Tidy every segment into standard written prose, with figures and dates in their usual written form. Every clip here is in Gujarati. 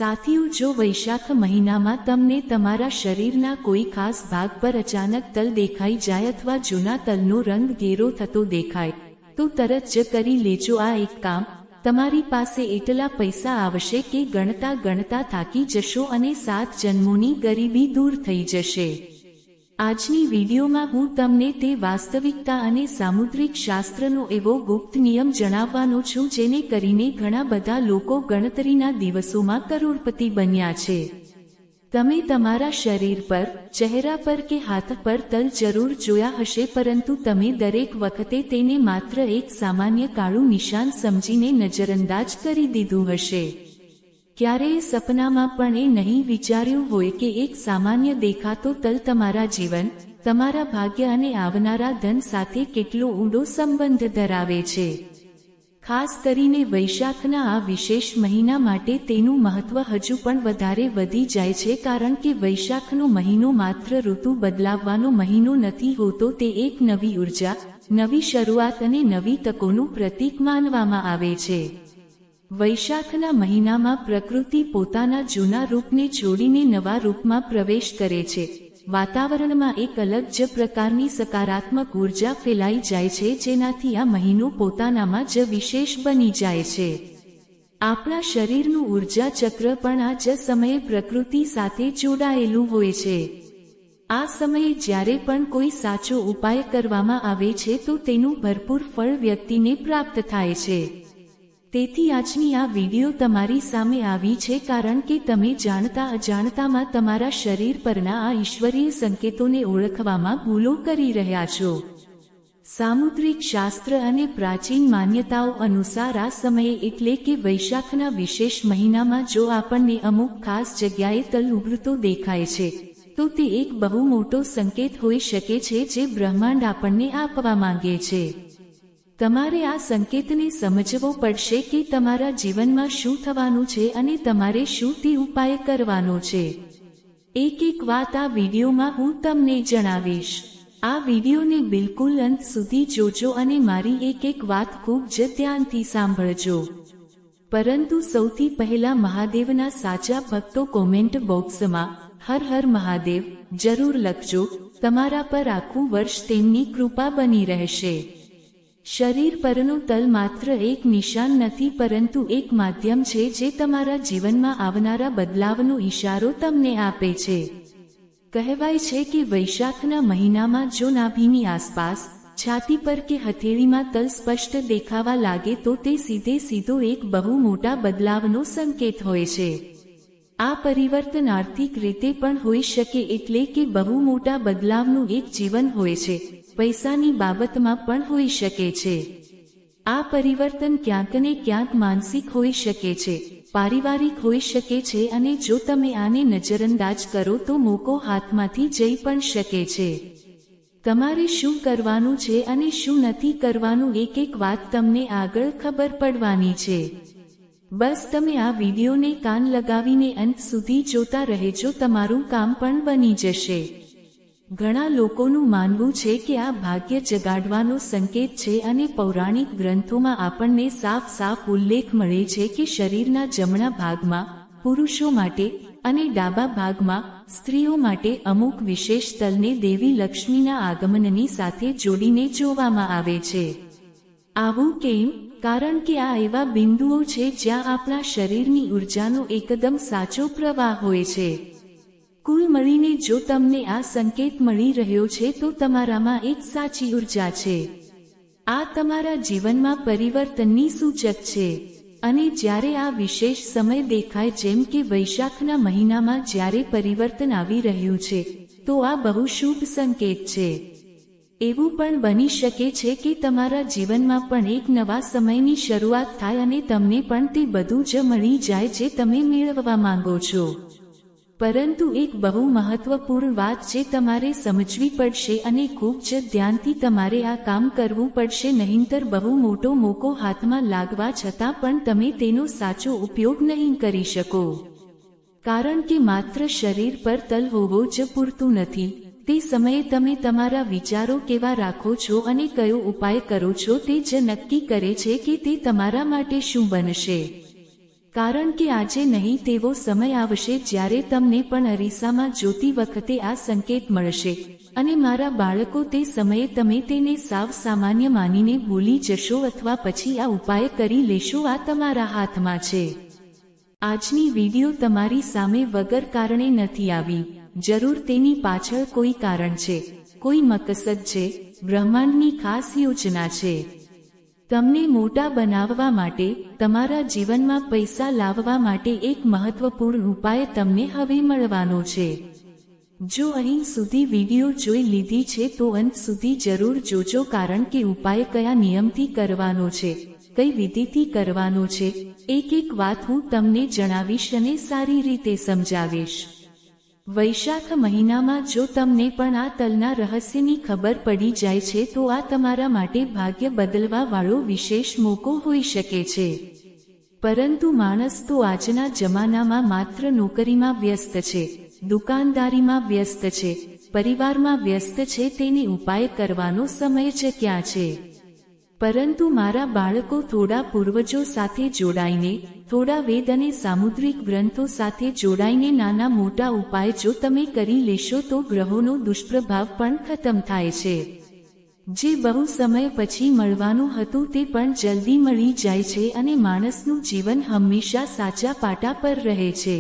સાથીઓ, જો વૈશાખ મહિનામાં તમને તમારા શરીરના કોઈ ખાસ ભાગ પર અચાનક તલ દેખાઈ જાય અથવા જૂના તલનો રંગ ઘેરો થતો દેખાય તો તરત જ કરી લેજો આ એક કામ. તમારી પાસે એટલા પૈસા આવશે કે ગણતા ગણતા થાકી જશો અને 7 જન્મોની ગરીબી દૂર થઈ જશે. આજની વિડીયોમાં હું તમને તે વાસ્તવિકતા અને સામુદ્રિક શાસ્ત્રનો એવો ગુપ્ત નિયમ જણાવવાનો છું જેને કરીને ઘણા બધા લોકો ગણતરીના દિવસોમાં કરોડપતિ બન્યા છે. તમે તમારા શરીર પર, ચહેરા પર કે હાથ પર તલ જરૂર જોયા હશે, પરંતુ તમે દરેક વખતે તેને માત્ર એક સામાન્ય કાળું નિશાન સમજીને નજરઅંદાજ કરી દીધું હશે. ક્યારેય સપનામાં પણ એ નહીં વિચાર્યું હોય કે એક સામાન્ય દેખાતો તલ તમારા જીવન, તમારા ભાગ્ય અને આવનારા ધન સાથે કેટલો ઊંડો સંબંધ ધરાવે છે. ખાસ કરીને વૈશાખના આ વિશેષ મહિના માટે તેનું મહત્વ હજુ પણ વધારે વધી જાય છે, કારણ કે વૈશાખનો મહિનો માત્ર ઋતુ બદલાવવાનો મહિનો નથી હોતો, તે એક નવી ઉર્જા, નવી શરૂઆત અને નવી તકોનું પ્રતીક માનવામાં આવે છે. વૈશાખના મહિનામાં પ્રકૃતિ પોતાના જૂના રૂપને છોડીને નવા રૂપમાં પ્રવેશ કરે છે. વાતાવરણમાં એક અલગ જ પ્રકારની સકારાત્મક ઉર્જા ફેલાઈ જાય છે, જેનાથી આ મહિનો પોતાનામાં જ વિશેષ બની જાય છે. આપણા શરીરનું ઉર્જા ચક્ર પણ આ જ સમયે પ્રકૃતિ સાથે જોડાયેલું હોય છે. આ સમયે જ્યારે પણ કોઈ સાચો ઉપાય કરવામાં આવે છે તો તેનું ભરપૂર ફળ વ્યક્તિને પ્રાપ્ત થાય છે. તેથી આજની આ વિડીયો તમારી સામે આવી છે કારણ કે તમે જાણતા અજાણતામાં તમારા શરીર પરના આ ઈશ્વરીય સંકેતોને ઓળખવામાં ભૂલો કરી રહ્યા છો. સામુદ્રિક શાસ્ત્ર અને પ્રાચીન માન્યતાઓ અનુસાર આ સમયે એટલે કે વૈશાખના વિશેષ મહિનામાં જો આપણને અમુક ખાસ જગ્યાએ તલ ઉભરતો દેખાય છે તો તે એક બહુ મોટો સંકેત હોઈ શકે છે જે બ્રહ્માંડ આપણને આપવા માંગે છે. તમારે આ સંકેતને સમજવો પડશે કે તમારા જીવનમાં શું થવાનું છે અને તમારે શું તે ઉપાય કરવાનો છે. એક વાત આ વિડીયોમાં હું તમને જણાવીશ. આ વિડીયોને બિલકુલ અંત સુધી જોજો અને મારી એક વાત ખૂબ જ ધ્યાનથી સાંભળજો. પરંતુ સૌથી પહેલા મહાદેવના સાચા ભક્તો કોમેન્ટ બોક્સમાં હર હર મહાદેવ જરૂર લખજો. તમારા પર આખું વર્ષ તેમની કૃપા બની રહેશે. શરીર પરનો તલ માત્ર એક નિશાન નથી, પરંતુ એક માધ્યમ છે જે તમારા જીવનમાં આવનારા બદલાવનો ઈશારો તમને આપે છે. કહેવાય છે કે વૈશાખના મહિનામાં જો નાભીની આસપાસ, છાતી પર કે હથેળીમાં તલ સ્પષ્ટ દેખાવા લાગે તો તે સીધો એક બહુ મોટા બદલાવનો સંકેત હોય છે. આ પરિવર્તન આર્થિક રીતે પણ હોઈ શકે, એટલે કે બહુ મોટા બદલાવનું એક જીવન હોય છે. પૈસાની બાબતમાં પણ હોઈ શકે છે. આ પરિવર્તન ક્યાંક ને ક્યાંક માનસિક હોઈ શકે છે, પારિવારિક હોઈ શકે છે, અને જો તમે આને નજરઅંદાજ કરો તો મોકો હાથમાંથી જઈ પણ શકે છે. તમારે શું કરવાનું છે અને શું નથી કરવાનું એક વાત તમને આગળ ખબર પડવાની છે. બસ તમે આ વિડીયોને કાન લગાવીને અંત સુધી જોતા રહેજો, તમારું કામ પણ બની જશે. ઘણા લોકોનું માનવું છે કે આ ભાગ્ય જગાડવાનો સંકેત છે અને પૌરાણિક ગ્રંથોમાં આપણને સાફ ઉલ્લેખ મળે છે કે શરીરના જમણા ભાગમાં પુરુષો માટે અને ડાબા ભાગમાં સ્ત્રીઓ માટે અમુક વિશેષ તલને દેવી લક્ષ્મીના આગમનની સાથે જોડીને જોવામાં આવે છે. આવું કેમ? કારણ કે આ એવા બિંદુઓ છે જ્યાં આપણા શરીરની ઉર્જાનો એકદમ સાચો પ્રવાહ હોય છે. કુલ મળીને જો તમને આ સંકેત મળી રહ્યો છે તો તમારામાં એક સાચી ઉર્જા છે. આ તમારા જીવનમાં પરિવર્તનની સૂચક છે. અને જ્યારે આ વિશેષ સમય દેખાય, જેમ કે વૈશાખના મહિનામાં જ્યારે પરિવર્તન આવી રહ્યું છે, તો આ બહુ શુભ સંકેત છે. એવું પણ બની શકે છે કે તમારા જીવનમાં પણ એક નવા સમયની શરૂઆત થાય અને તમને પણ તે બધું જ મળી જાય જે તમે મેળવવા માંગો છો. પરંતુ એક બહુ મહત્વપૂર્ણ વાત જે તમારે સમજવી પડશે અને ખૂબ જ ધ્યાનથી તમારે આ કામ કરવું પડશે, નહીંતર બહુ મોટો મોકો હાથમાં લાગવા છતાં પણ તમે તેનો સાચો ઉપયોગ નહીં કરી શકો. કારણ કે માત્ર શરીર પર તલ હોવો જ પૂરતું નથી. તે સમયે તમે તમારા વિચારો કેવા રાખો છો અને કયો ઉપાય કરો છો તે જ નક્કી કરે છે કે તે તમારા માટે શું બનશે. કારણ કે આજે નહીં તેવો સમય આવશે જ્યારે તમને પણ અરીસામાં જોતી વખતે આ સંકેત મળશે, અને મારા બાળકો તે સમયે તમે તેને સાવ સામાન્ય માનીને ભૂલી જશો અથવા પછી આ ઉપાય કરી લેશો. આ તમારા હાથમાં છે. આજની વિડિયો તમારી સામે વગર કારણે નથી આવી. જરૂર તેની પાછળ કોઈ કારણ છે, કોઈ મકસદ છે, બ્રહ્માંડની ખાસ યોજના છે. તમને મોટા બનાવવા માટે, તમારા જીવનમાં પૈસા લાવવા માટે એક મહત્વપૂર્ણ ઉપાય તમને હવે મળવાનો છે. જો અહીં સુધી વિડિયો જોઈ લીધી છે તો અંત સુધી જરૂર જોજો, કારણ કે ઉપાય કયા નિયમથી કરવાનો છે, કઈ વિધિથી કરવાનો છે, એક એક વાત હું તમને જણાવીશ અને સારી રીતે સમજાવીશ. વૈશાખ મહિનામાં જો તમને પણ આ તલના રહસ્યની ખબર પડી જાય છે તો આ તમારા માટે ભાગ્ય બદલવા વાળો વિશેષ મોકો હોઈ શકે છે. પરંતુ માણસ તો આજના જમાનામાં માત્ર નોકરીમાં વ્યસ્ત છે, દુકાનદારીમાં વ્યસ્ત છે, પરિવારમાં વ્યસ્ત છે, તેને ઉપાય કરવાનો સમય જ ક્યાં છે? પરંતુ મારા બાળકો, થોડા પૂર્વજો સાથે જોડાઈને, થોડા વેદ અને સામુદ્રિક ગ્રંથો સાથે જોડાઈને નાના મોટા ઉપાય જો તમે કરી લેશો તો ગ્રહોનો દુષ્પ્રભાવ પણ ખતમ થાય છે. જે બહુ સમય પછી મળવાનું હતું તે પણ જલ્દી મળી જાય છે અને માણસનું જીવન હંમેશા સાચા પાટા પર રહે છે.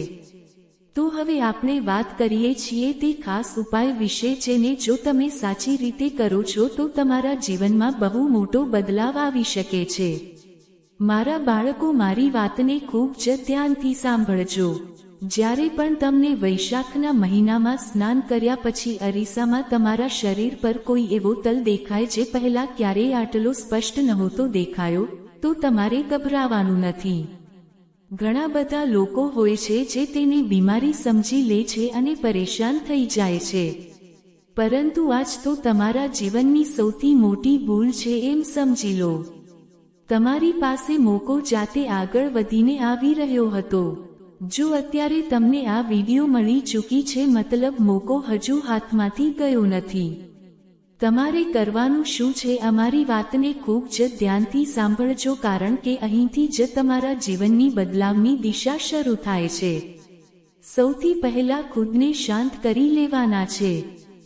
તો હવે આપણે વાત કરીએ છીએ તે ખાસ ઉપાય વિશે, જેને જો તમે સાચી રીતે કરો છો તો તમારા જીવનમાં બહુ મોટો બદલાવ આવી શકે છે. મારા બાળકો, મારી વાતને ખૂબ જ ધ્યાનથી સાંભળજો. જ્યારે પણ તમને વૈશાખના મહિનામાં સ્નાન કર્યા પછી અરીસામાં તમારા શરીર પર કોઈ એવો તલ દેખાય જે પહેલા ક્યારેય આટલો સ્પષ્ટ નહોતો દેખાયો, તો તમારે ગભરાવાનું નથી. ઘણા બધા લોકો હોય છે જે તેને બીમારી સમજી લે છે અને પરેશાન થઈ જાય છે. પરંતુ આજ તો તમારા જીવનની સૌથી મોટી ભૂલ છે એમ સમજી લો. તમારી પાસે મોકો જાતે આગળ વધીને આવી રહ્યો હતો. જો અત્યારે તમને આ વિડિયો મળી ચૂકી છે, મતલબ મોકો હજુ હાથમાંથી ગયો નથી. તમારે કરવાનું શું છે? અમારી વાતને ખૂબ જ ધ્યાનથી સાંભળજો, કારણ કે અહીંથી જ તમારા જીવનની બદલાવની દિશા શરૂ થાય છે. સૌથી પહેલા ખુદને શાંત કરી લેવાના છે.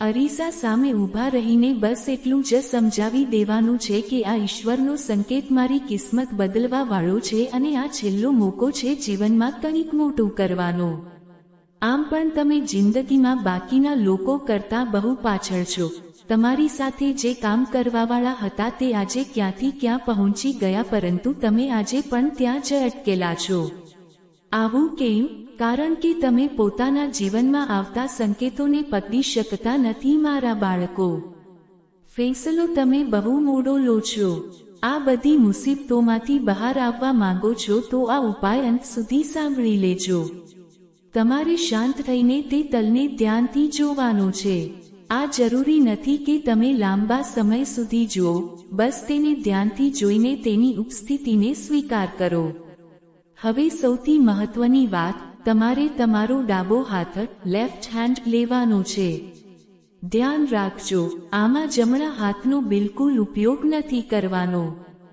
અરીસા સામે ઊભા રહીને બસ એટલું જ સમજાવી દેવાનું છે કે આ ઈશ્વરનો સંકેત મારી કિસ્મત બદલવા વાળો છે અને આ છેલ્લો મોકો છે જીવનમાં કંઈક મોટું કરવાનો. આમ પણ તમે જિંદગીમાં બાકીના લોકો કરતાં બહુ પાછળ છો. તમારી સાથે જે કામ કરવાવાળા હતા તે આજે ક્યાંથી ક્યાં પહોંચી ગયા, પરંતુ તમે આજે પણ ત્યાં જ અટકેલા છો. આવું કેમ? કારણ કે તમે પોતાના જીવનમાં આવતા સંકેતોને પકડી શકતા નથી. મારા બાળકો, ફેસલો તમે બહુ મોડો લો છો. આ બધી મુસીબતોમાંથી બહાર આવવા માંગો છો તો આ ઉપાય અંત સુધી સાંભળી લેજો. તમારે શાંત થઈને તે તલને ધ્યાનથી જોવાનો છે. આ જરૂરી નથી કે તમે લાંબા સમય સુધી જુઓ, બસ તેને ધ્યાનથી જોઈને તેની ઉપસ્થિતિને સ્વીકાર કરો. હવે સૌથી મહત્વની વાત, તમારે તમારો ડાબો હાથ, લેફ્ટ હેન્ડ લેવાનો છે. ધ્યાન રાખજો, આમાં જમણા હાથનો બિલકુલ ઉપયોગ નથી કરવાનો.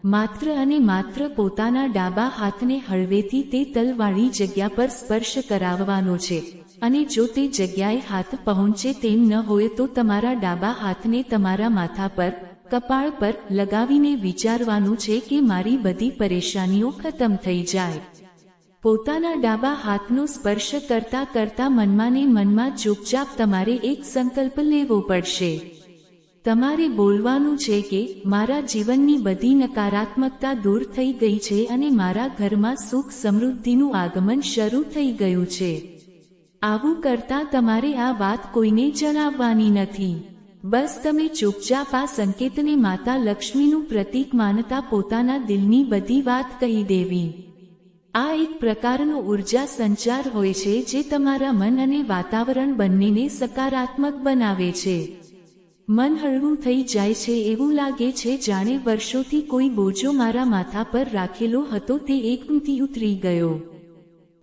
માત્ર અને માત્ર પોતાના ડાબા હાથને હળવેથી તે તલવાળી જગ્યા પર સ્પર્શ કરાવવાનો છે. અને જો તે જગ્યાએ હાથ પહોંચે તેમ ન હોય તો તમારા ડાબા હાથને તમારા માથા પર, કપાળ પર લગાવીને વિચારવાનું છે કે મારી બધી પરેશાનીઓ ખતમ થઈ જાય. પોતાના ડાબા હાથનો સ્પર્શ કરતા કરતા મનમાં ને મનમાં ચૂપચાપ તમારે એક સંકલ્પ લેવો પડશે. તમારે બોલવાનું છે કે મારા જીવનની બધી નકારાત્મકતા દૂર થઈ ગઈ છે અને મારા ઘરમાં સુખ સમૃદ્ધિનું આગમન શરૂ થઈ ગયું છે. આવું કરતા તમારે આ વાત કોઈને જણાવવાની નથી. બસ તમે ચૂપચાપ આ સંકેતને માતા લક્ષ્મીનું પ્રતીક માનતા પોતાના દિલની બધી વાત કહી દેવી. આ એક પ્રકારનો ઉર્જા સંચાર હોય છે જે તમારા મન અને વાતાવરણ બંનેને સકારાત્મક બનાવે છે. મન હળવું થઈ જાય છે, એવું લાગે છે જાણે વર્ષોથી કોઈ બોજો મારા માથા પર રાખેલો હતો તે એકદમથી ઉતરી ગયો.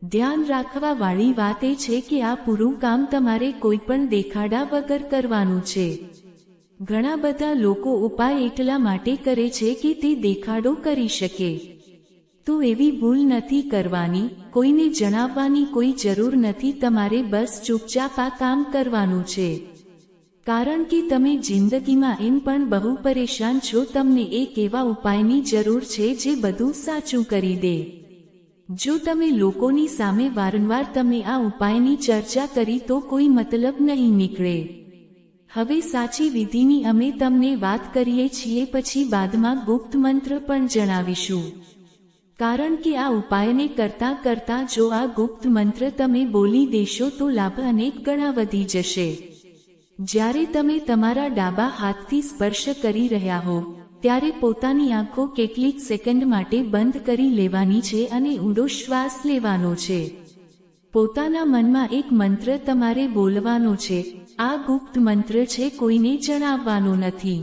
ધ્યાન રાખવા વાળી વાત એ છે કે આ પૂરું કામ તમારે કોઈ પણ દેખાડા વગર કરવાનું છે. ઘણા બધા લોકો ઉપાય એટલા માટે કરે છે કે તે દેખાડો કરી શકે. તો એવી ભૂલ નથી કરવાની, કોઈને જણાવવાની કોઈ જરૂર નથી, તમારે બસ ચૂપચાપ આ કામ કરવાનું છે. કારણ કે તમે જિંદગીમાં એમ પણ બહુ પરેશાન છો, તમને એક એવા ઉપાયની જરૂર છે જે બધું સાચું કરી દે. જો તમે લોકોની સામે વારંવાર તમે આ ઉપાયની ચર્ચા કરી તો કોઈ મતલબ નહીં નીકળે. હવે સાચી વિધિની અમે તમને વાત કરીએ છીએ, પછી બાદમાં ગુપ્ત મંત્ર પણ જણાવીશું. કારણ કે આ ઉપાયને કરતાં કરતાં જો આ ગુપ્ત મંત્ર તમે બોલી દેશો તો લાભ અનેક ગણા વધી જશે. જ્યારે તમે તમારા ડાબા હાથથી સ્પર્શ કરી રહ્યા હો ત્યારે પોતાની આંખો કેટલીક સેકન્ડ માટે બંધ કરી લેવાની છે અને ઊંડો શ્વાસ લેવાનો છે. પોતાના મનમાં એક મંત્ર તમારે બોલવાનો છે. આ ગુપ્ત મંત્ર છે, કોઈને જણાવવાનો નથી.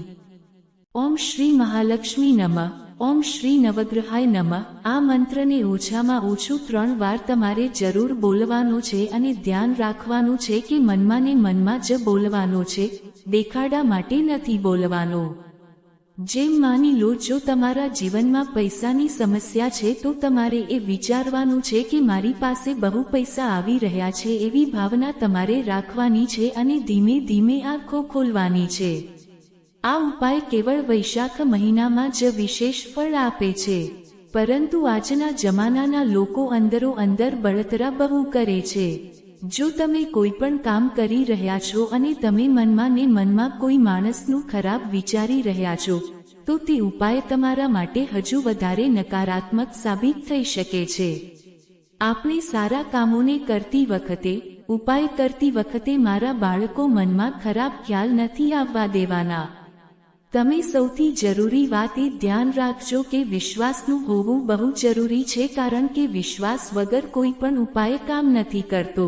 ઓમ શ્રી મહાલક્ષ્મી નમઃ, ઓમ શ્રી નવગ્રહાય નમઃ. આ મંત્રને ઓછામાં ઓછું 3 વાર તમારે જરૂર બોલવાનો છે અને ધ્યાન રાખવાનું છે કે મનમાં ને મનમાં જ બોલવાનો છે, દેખાડા માટે નથી બોલવાનો. જેમ માની લો, જો તમારા જીવનમાં પૈસાની સમસ્યા છે તો તમારે એ વિચારવાનું છે કે મારી પાસે બહુ પૈસા આવી રહ્યા છે, એવી ભાવના તમારે રાખવાની છે અને ધીમે ધીમે આંખો ખોલવાની છે. આ ઉપાય કેવળ વૈશાખ મહિનામાં જ વિશેષ ફળ આપે છે, પરંતુ આજના જમાનાના લોકો અંદરો અંદર બળતરા બહુ કરે છે. જો તમે કોઈ પણ કામ કરી રહ્યા છો અને તમે મનમાં ને મનમાં કોઈ માણસનું ખરાબ વિચારી રહ્યા છો, તો તે ઉપાય તમારા માટે હજુ વધારે નકારાત્મક સાબિત થઈ શકે છે. આપણે સારા કામોને કરતી વખતે, ઉપાય કરતી વખતે મારા બાળકો મનમાં ખરાબ ખ્યાલ નથી આવવા દેવાના. તમે સૌથી જરૂરી વાત એ ધ્યાન રાખજો કે વિશ્વાસનું હોવું બહુ જરૂરી છે, કારણ કે વિશ્વાસ વગર કોઈ પણ ઉપાય કામ નથી કરતો.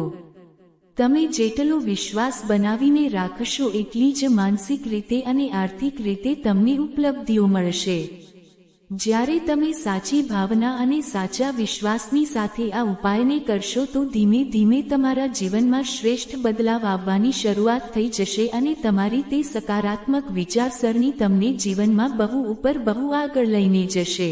તમે જેટલો વિશ્વાસ બનાવીને રાખશો એટલી જ માનસિક રીતે અને આર્થિક રીતે તમને ઉપલબ્ધિઓ મળશે. જ્યારે તમે સાચી ભાવના અને સાચા વિશ્વાસની સાથે આ ઉપાયને કરશો તો ધીમે ધીમે તમારા જીવનમાં શ્રેષ્ઠ બદલાવ આવવાની શરૂઆત થઈ જશે અને તમારી તે સકારાત્મક વિચારસરણી તમને જીવનમાં બહુ ઉપર બહુ આગળ લઈને જશે.